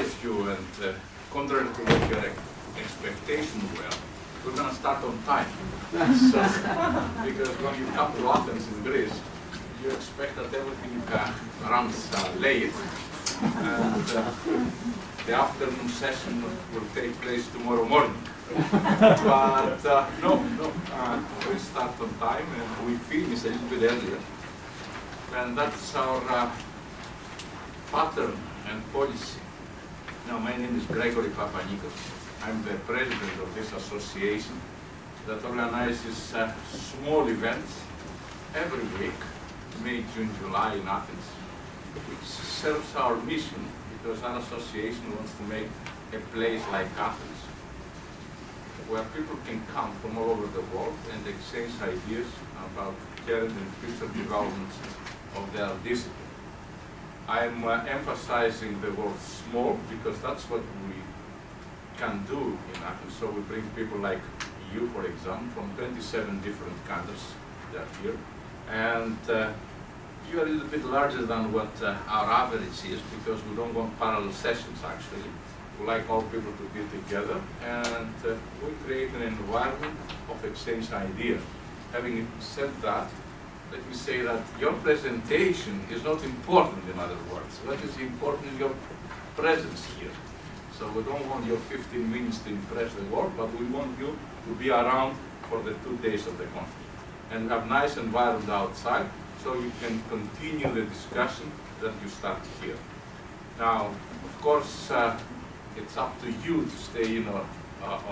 surprise you, and contrary to what your expectations were, we're going to start on time. So, because when you come to Athens in Greece, you expect that everything runs late, and the afternoon session will take place tomorrow morning. But no, we start on time and we finish a little bit earlier. And that's our pattern and policy. Now, my name is Gregory Papanikos. I'm the president of this association that organizes small events every week, May, June, July in Athens, which serves our mission because our association wants to make a place like Athens where people can come from all over the world and exchange ideas about current and future developments of their discipline. I'm emphasizing the word small because that's what we can do in Athens. So we bring people like you, for example, from 27 different countries that are here. And you are a little bit larger than what our average is because we don't want parallel sessions, actually. We like all people to be together, and we create an environment of exchange ideas. Having said that, let me say that your presentation is not important, in other words. What is important is your presence here. So we don't want your 15 minutes to impress the world, but we want you to be around for the 2 days of the conference. And we have nice environment outside, so you can continue the discussion that you start here. Now, of course, it's up to you to stay in or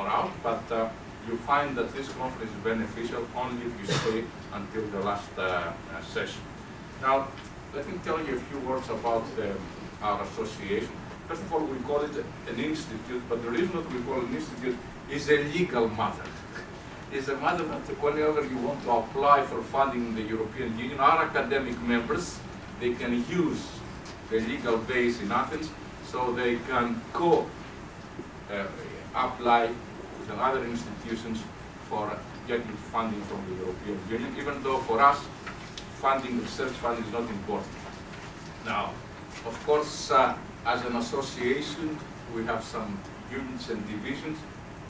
out, but you find that this conference is beneficial only if you stay until the last session. Now, let me tell you a few words about our association. First of all, we call it an institute, but the reason that we call it an institute is a legal matter. It's a matter that whenever you want to apply for funding in the European Union, our academic members, they can use the legal base in Athens, so they can apply with other institutions for getting funding from the European Union, even though for us, research funding is not important. Now, of course, as an association, we have some units and divisions.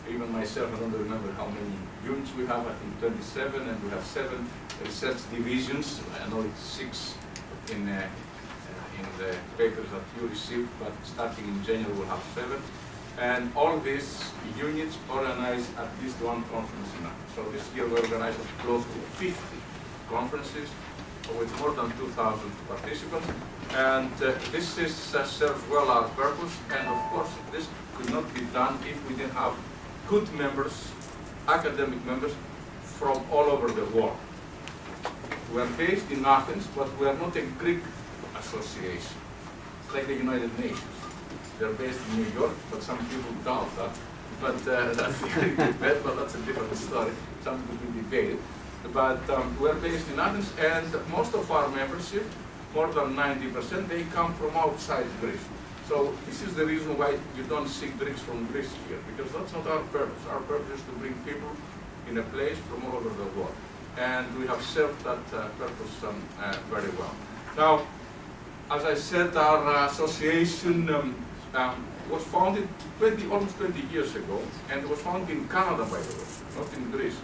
Even myself, I don't remember how many units we have, I think 27, and we have 7 research divisions. I know it's 6 in the papers that you received, but starting in January we'll have 7. And all these units organize at least one conference in Athens. So this year we organized close to 50 conferences with more than 2,000 participants. And this serves well our purpose. And of course, this could not be done if we didn't have good members, academic members from all over the world. We are based in Athens, but we are not a Greek association. It's like the United Nations. They're based in New York, but some people doubt that. But that's very debate, but that's a different story. Something to be debated. But we're based in Athens, and most of our membership, more than 90%, they come from outside Greece. So this is the reason why you don't see Greeks from Greece here, because that's not our purpose. Our purpose is to bring people in a place from all over the world. And we have served that purpose very well. Now, as I said, our association was founded almost 20 years ago, and it was founded in Canada, by the way, not in Greece,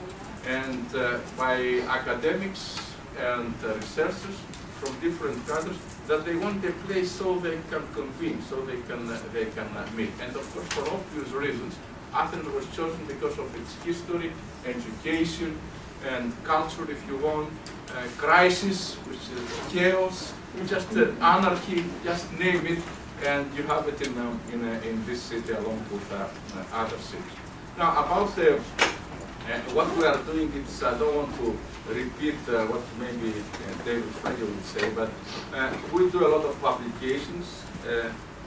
and by academics and researchers from different countries that they want a place so they can convene, so they can meet. And of course, for obvious reasons, Athens was chosen because of its history, education, and culture, if you want, crisis, which is chaos, just anarchy, just name it, and you have it in this city along with other cities. Now, about what we are doing, I don't want to repeat what maybe David Frege would say, but we do a lot of publications.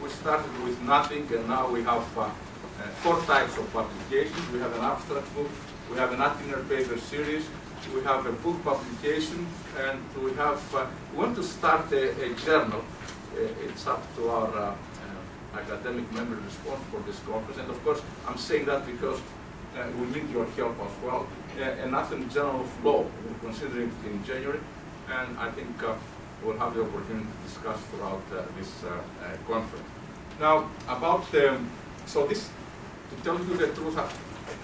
We started with nothing, and now we have 4 types of publications. We have an abstract book, we have an Atiner paper series, we have a book publication, and we want to start a journal. It's up to our academic member response for this conference, and of course, I'm saying that because we need your help as well. An Athens Journal of Law, we're considering it in January, and I think we'll have the opportunity to discuss throughout this conference. Now, about so this, to tell you the truth,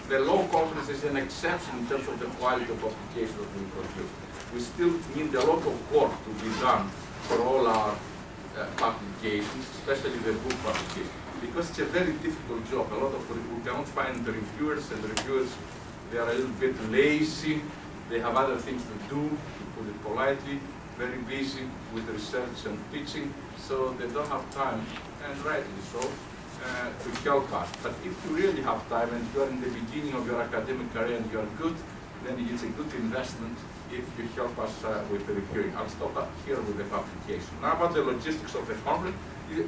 the law conference is an exception in terms of the quality of publications that we produce. We still need a lot of work to be done for all our publications, especially the book publications, because it's a very difficult job. A lot of we cannot find the reviewers, and the reviewers, they are a little bit lazy. They have other things to do, to put it politely, very busy with research and teaching, so they don't have time, and rightly so, to help us. But if you really have time and you are in the beginning of your academic career and you are good, then it's a good investment if you help us with the reviewing. I'll stop here with the publication. Now about the logistics of the conference,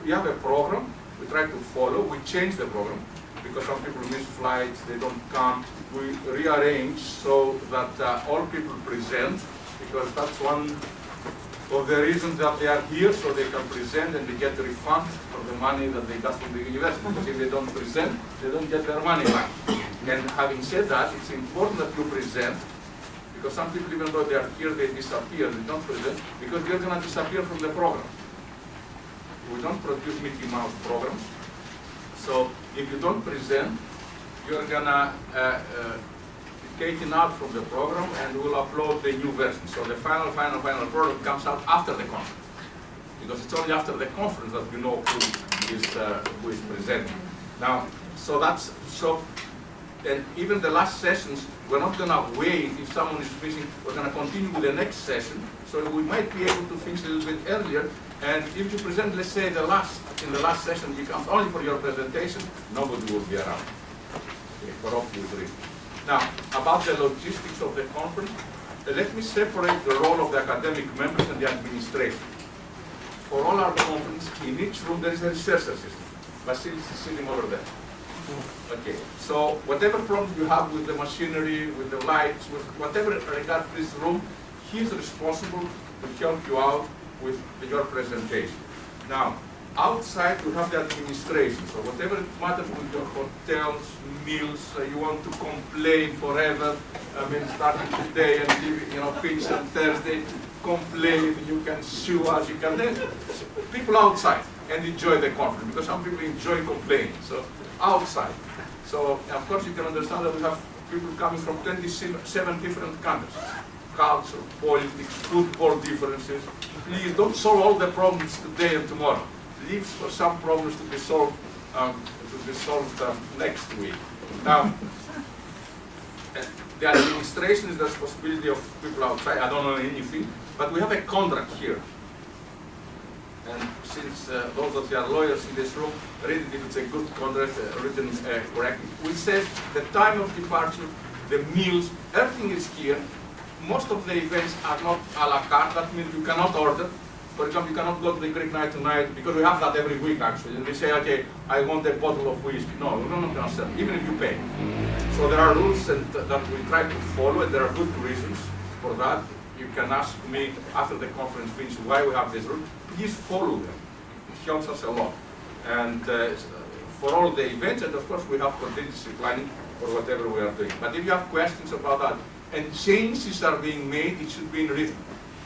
we have a program we try to follow. We change the program because some people miss flights, they don't come. We rearrange so that all people present, because that's one of the reasons that they are here, so they can present and they get the refund for the money that they got from the university. Because if they don't present, they don't get their money back. And having said that, it's important that you present, because some people, even though they are here, they disappear, they don't present, because they're going to disappear from the program. We don't produce Mickey Mouse programs. So if you don't present, you're going to be taken out from the program, and we'll upload the new version. So the final product comes out after the conference, because it's only after the conference that you know who is presenting. Now, so that's so. And even the last sessions, we're not going to wait if someone is missing. We're going to continue with the next session. So we might be able to finish a little bit earlier. And if you present, let's say, in the last session, you come only for your presentation, nobody will be around. Okay, for obvious reasons. Now, about the logistics of the conference, let me separate the role of the academic members and the administration. For all our conference, in each room there is a research assistant. Vasilis is sitting over there. Okay, so whatever problems you have with the machinery, with the lights, with whatever regards this room, he's responsible to help you out with your presentation. Now, outside we have the administration, so whatever matters with your hotels, meals, you want to complain forever, I mean, starting today and finish on Thursday, complain, you can sue us, you can then people outside and enjoy the conference, because some people enjoy complaining. So outside. So of course you can understand that we have people coming from 27 different countries. Culture, politics, football differences. Please don't solve all the problems today and tomorrow. Leave for some problems to be solved next week. Now, the administration is the responsibility of people outside. I don't know anything, but we have a contract here. And since those that are lawyers in this room, read it if it's a good contract written correctly. We said the time of departure, the meals, everything is here. Most of the events are not a la carte. That means you cannot order. For example, you cannot go to the Greek night tonight, because we have that every week actually. And we say, okay, I want a bottle of whiskey. No, we're not going to sell, even if you pay. So there are rules that we try to follow, and there are good reasons for that. You can ask me after the conference finishes why we have this rule. Please follow them. It helps us a lot. And for all the events, and of course we have contingency planning for whatever we are doing. But if you have questions about that, and changes are being made, it should be in written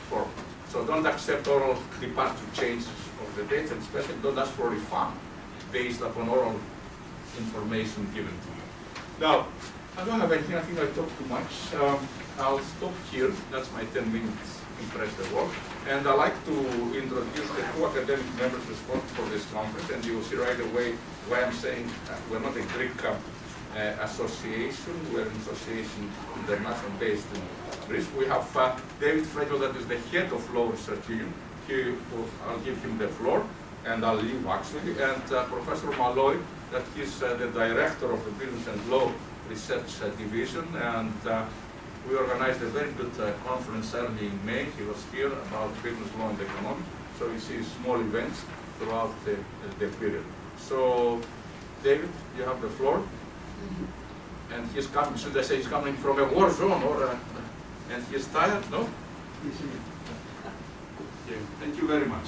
form. So don't accept oral departure changes of the dates, and especially don't ask for refund based upon oral information given to you. Now, I don't have anything. I think I talked too much. I'll stop here. That's my 10 minutes impress the world. And I'd like to introduce the two academic members responsible for this conference, and you will see right away why I'm saying we're not a Greek association, we're an association international based in Greece. We have David Fregel, that is the head of law research union. I'll give him the floor, and I'll leave actually. And Professor Malloy, that he's the director of the Business and Law Research Division, and we organized a very good conference early in May. He was here about business law and economics, so you see small events throughout the period. So, David, you have the floor. And he's coming, should I say he's coming from a war zone, or and he's tired, no? Yeah. Thank you very much.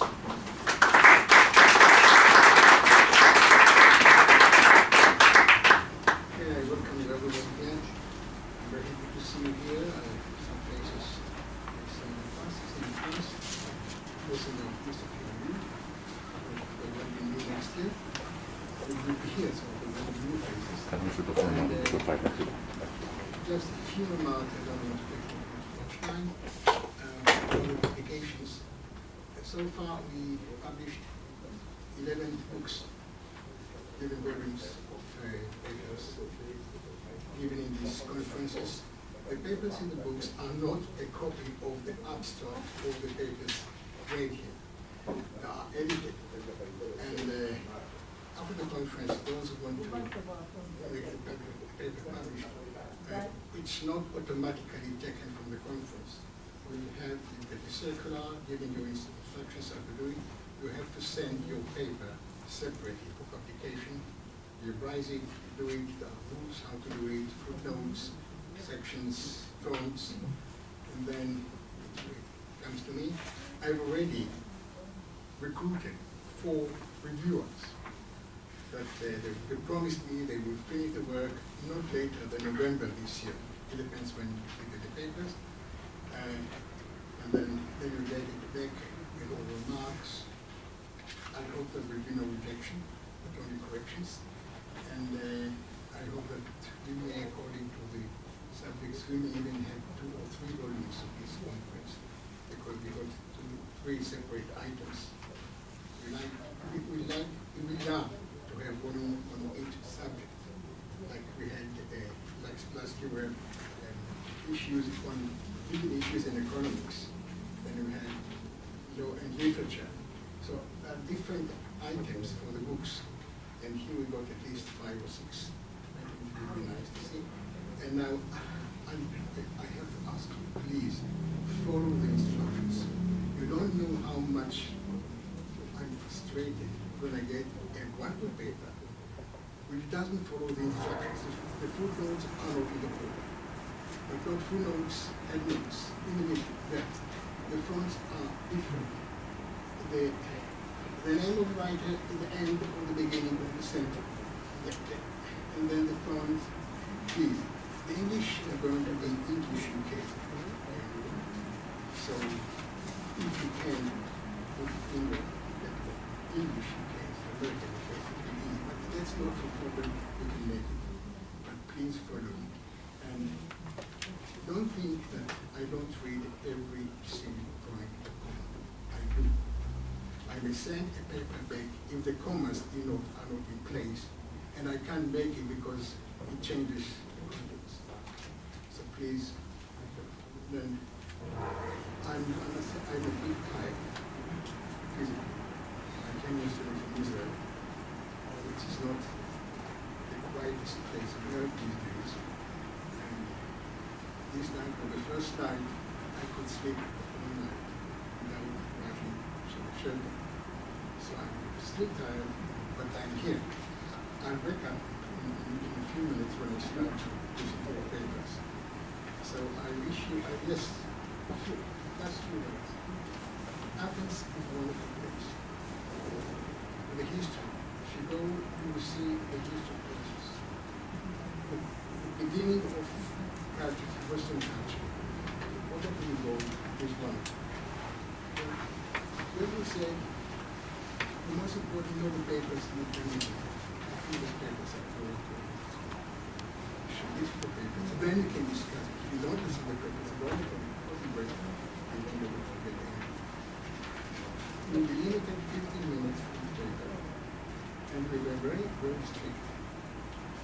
Welcome everyone again. I'm very happy to see you here. Some faces I've seen in the past, seen in the past. Most of you, will be new next year. here, so we have new faces. And, just a few remarks, I don't want to take much time. On the publications. So far, we published 11 books, 11 volumes of papers given in these conferences. The papers in the books are not a copy of the abstract of the papers read here. They are edited. And after the conference, those who want to make a paper published, it's not automatically taken from the conference. We have the circular giving you instructions how to do it. You have to send your paper separately for publication. You revise it, do it, the rules how to do it, footnotes, sections, fonts, and then it comes to me. I've already recruited 4 reviewers that they promised me they will finish the work not later than November this year. It depends when we get the papers. And then they will get it back with all remarks. I hope there will be no rejection, but only corrections. And I hope that we may, according to the subjects, we may even have 2 or 3 volumes of this conference, because we got 2, 3 separate items. We would love to have volume on each subject, like we had last year where issues on legal issues in economics, then we had law and literature. So there are different items for the books, and here we got at least 5 or 6. I think it would be nice to see. And now I have to ask you, please follow the instructions. You don't know how much I'm frustrated when I get a wonderful paper which doesn't follow the instructions. The footnotes are not in the paper. But not footnotes and notes in the middle. The fonts are different. The name of the writer is the end or the beginning of the sentence. And then the font, please. The English are going to be English UK. So if you can put English UK, American UK, it will be easy. But that's not a problem, we can make it. But please follow me. And don't think that I don't read every single point. I do. I may send a paper back if the commas are not in place, and I can't make it because it changes the contents. So please, then I'm a big guy. I came yesterday from Israel, which is not the quietest place on earth these days. And this night, for the first time, I could sleep all night without having shelter. So I'm still tired, but I'm here. I'll wake up in a few minutes when I start to listen to the papers. So I wish you, yes, that's true. Athens is a wonderful place. The history, if you go, you will see the history places. The beginning of culture, Western culture, whatever you go, is wonderful. When we say, the most important know the papers in the community. I think the papers are very important. You should listen to the papers. Then you can discuss it. If you don't listen to the papers, it's wonderful. It wasn't great. You won't be able to get anything. We'll be limited 15 minutes for each paper. And we were very, very strict.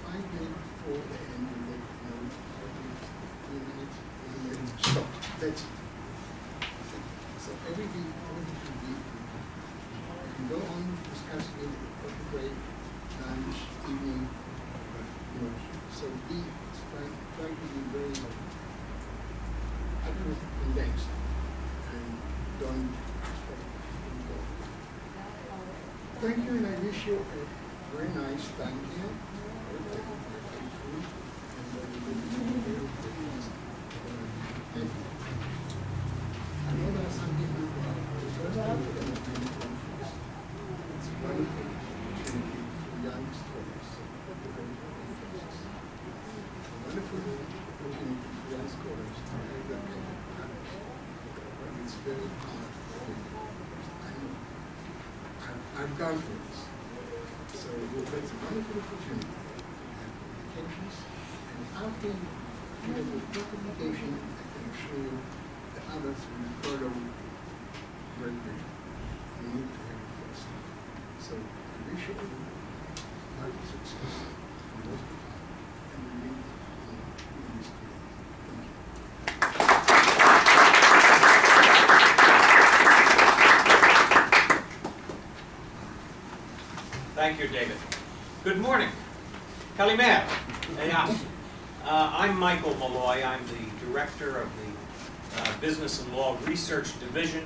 5 minutes before the end, we let you know 3 minutes, and then stop. That's it. So everything should be. You go on discussing it, coffee break, lunch, evening, so try to be very accurate, condensed, and don't go. Thank you, and I wish you a very nice time here. Food, and thank you. I know there are some people who are the first time for them to be it's a wonderful opportunity for young scholars. A wonderful opportunity for young scholars to have their paper published. But it's very hard for them. I know. I've gone through this. So it's a wonderful opportunity to have publications, and after you have the publication, I can assure you that others will follow work with you. You need to have it first. So I wish you all much success from both of you, and we meet in this career. Thank you. Thank you, David. Good morning. Kalimera. I'm Michael Malloy. I'm the director of the Business and Law Research Division,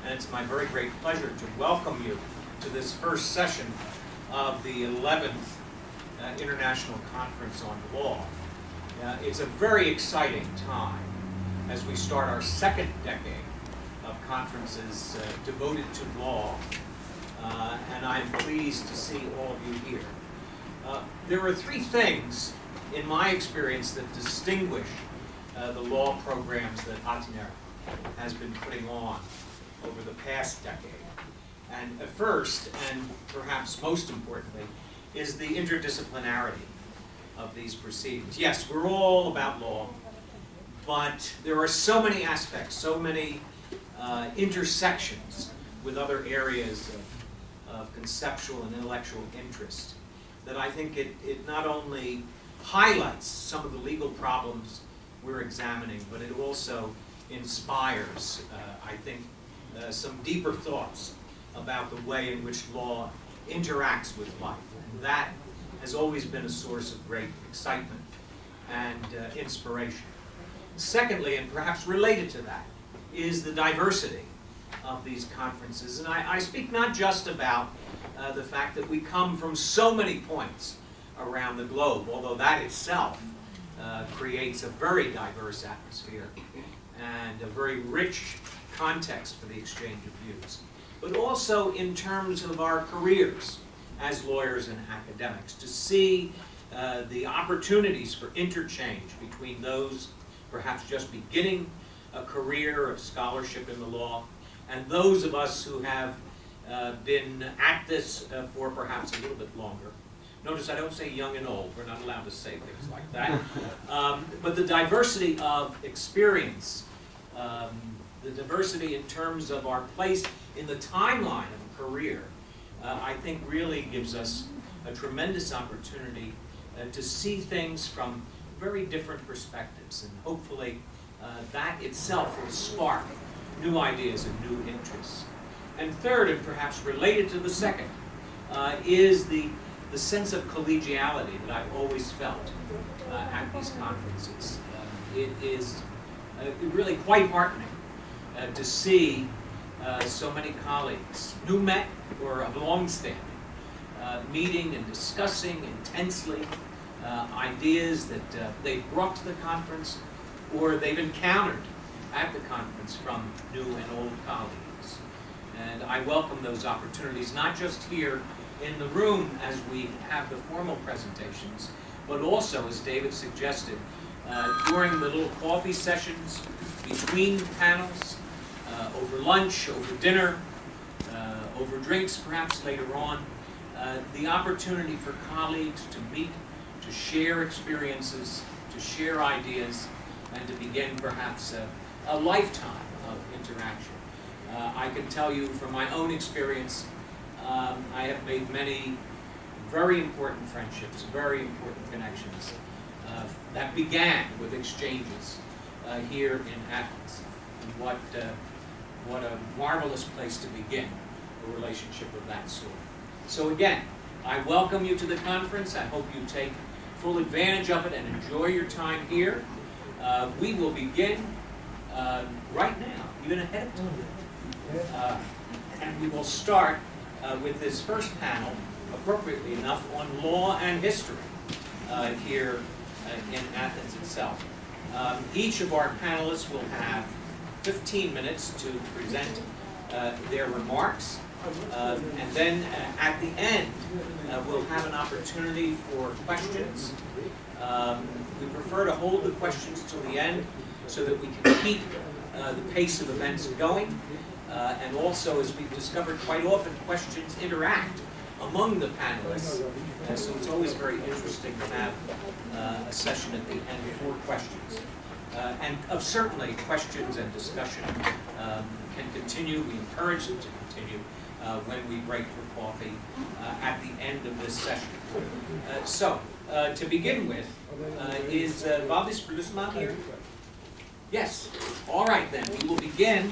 and it's my very great pleasure to welcome you to this first session of the 11th International Conference on Law. It's a very exciting time as we start our second decade of conferences devoted to law. And I'm pleased to see all of you here. There are three things, in my experience, that distinguish the law programs that Atiner has been putting on over the past decade. And first, and perhaps most importantly, is the interdisciplinarity of these proceedings. Yes, we're all about law, but there are so many aspects, so many intersections with other areas of conceptual and intellectual interest, that I think it not only highlights some of the legal problems we're examining, but it also inspires, I think, some deeper thoughts about the way in which law interacts with life. And that has always been a source of great excitement and inspiration. Secondly, and perhaps related to that, is the diversity of these conferences. And I speak not just about the fact that we come from so many points around the globe, although that itself creates a very diverse atmosphere and a very rich context for the exchange of views, but also in terms of our careers as lawyers and academics, to see the opportunities for interchange between those perhaps just beginning a career of scholarship in the law and those of us who have been at this for perhaps a little bit longer. Notice I don't say young and old. We're not allowed to say things like that. But the diversity of experience, the diversity in terms of our place in the timeline of a career, I think really gives us a tremendous opportunity to see things from very different perspectives. And hopefully that itself will spark new ideas and new interests. And third, and perhaps related to the second, is the sense of collegiality that I've always felt at these conferences. It is really quite heartening to see so many colleagues, new met or of long-standing, meeting and discussing intensely ideas that they've brought to the conference or they've encountered at the conference from new and old colleagues. And I welcome those opportunities, not just here in the room as we have the formal presentations, but also, as David suggested, during the little coffee sessions, between panels, over lunch, over dinner, over drinks perhaps later on, the opportunity for colleagues to meet, to share experiences, to share ideas, and to begin perhaps a lifetime of interaction. I can tell you from my own experience, I have made many very important friendships, very important connections that began with exchanges here in Athens. And what a marvelous place to begin a relationship of that sort. So again, I welcome you to the conference. I hope you take full advantage of it and enjoy your time here. We will begin right now, even ahead of time. And we will start with this first panel, appropriately enough, on law and history here in Athens itself. Each of our panelists will have 15 minutes to present their remarks. And then at the end, we'll have an opportunity for questions. We prefer to hold the questions till the end so that we can keep the pace of events going. And also, as we've discovered quite often, questions interact among the panelists. So it's always very interesting to have a session at the end for questions. And certainly questions and discussion can continue. We encourage them to continue when we break for coffee at the end of this session. So, to begin with, is Valdis Brusma here? Yes. All right then, we will begin.